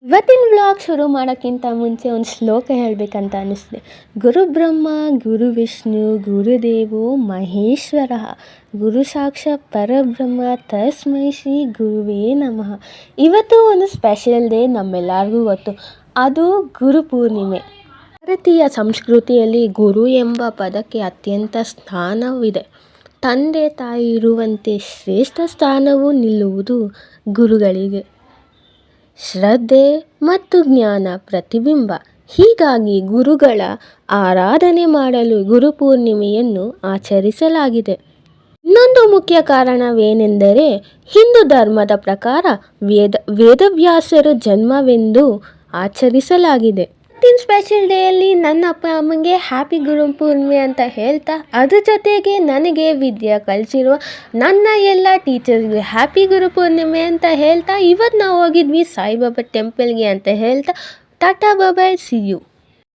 ಇವತ್ತಿನ ವ್ಲಾಗ್ ಶುರು ಮಾಡೋಕ್ಕಿಂತ ಮುಂಚೆ ಒಂದು ಶ್ಲೋಕ ಹೇಳಬೇಕಂತ ಅನ್ನಿಸ್ದೆ. ಗುರು ಬ್ರಹ್ಮ ಗುರು ವಿಷ್ಣು ಗುರುದೇವೋ ಮಹೇಶ್ವರ ಗುರು ಸಾಕ್ಷಾತ್ ಪರಬ್ರಹ್ಮ ತಸ್ಮೈ ಶ್ರೀ ಗುರುವೇ ನಮಃ. ಇವತ್ತು ಒಂದು ಸ್ಪೆಷಲ್ ಡೇ ನಮ್ಮೆಲ್ಲರಿಗೂ ಗೊತ್ತು, ಅದು ಗುರು ಪೂರ್ಣಿಮೆ. ಭಾರತೀಯ ಸಂಸ್ಕೃತಿಯಲ್ಲಿ ಗುರು ಎಂಬ ಪದಕ್ಕೆ ಅತ್ಯಂತ ಸ್ಥಾನವಿದೆ. ತಂದೆ ತಾಯಿ ಇರುವಂತೆ ಶ್ರೇಷ್ಠ ಸ್ಥಾನವು ನಿಲ್ಲುವುದು ಗುರುಗಳಿಗೆ. ಶ್ರದ್ಧೆ ಮತ್ತು ಜ್ಞಾನ ಪ್ರತಿಬಿಂಬ. ಹೀಗಾಗಿ ಗುರುಗಳ ಆರಾಧನೆ ಮಾಡಲು ಗುರುಪೂರ್ಣಿಮೆಯನ್ನು ಆಚರಿಸಲಾಗಿದೆ. ಇನ್ನೊಂದು ಮುಖ್ಯ ಕಾರಣವೇನೆಂದರೆ, ಹಿಂದೂ ಧರ್ಮದ ಪ್ರಕಾರ ವೇದವ್ಯಾಸರ ಜನ್ಮವೆಂದು ಆಚರಿಸಲಾಗಿದೆ. ಇವತ್ತಿನ ಸ್ಪೆಷಲ್ ಡೇಯಲ್ಲಿ ನನ್ನ ಅಪ್ಪ ಅಮ್ಮಂಗೆ ಹ್ಯಾಪಿ ಗುರುಪೂರ್ಣಿಮೆ ಅಂತ ಹೇಳ್ತಾ, ಅದ್ರ ಜೊತೆಗೆ ನನಗೆ ವಿದ್ಯೆ ಕಲಿಸಿರುವ ನನ್ನ ಎಲ್ಲ ಟೀಚರ್ಸ್ಗೆ ಹ್ಯಾಪಿ ಗುರುಪೂರ್ಣಿಮೆ ಅಂತ ಹೇಳ್ತಾ, ಇವತ್ತು ನಾವು ಹೋಗಿದ್ವಿ ಸಾಯಿಬಾಬಾ ಟೆಂಪಲ್ಗೆ ಅಂತ ಹೇಳ್ತಾ, ಟಾಟಾ ಬಾಯ್ ಸಿ ಯು.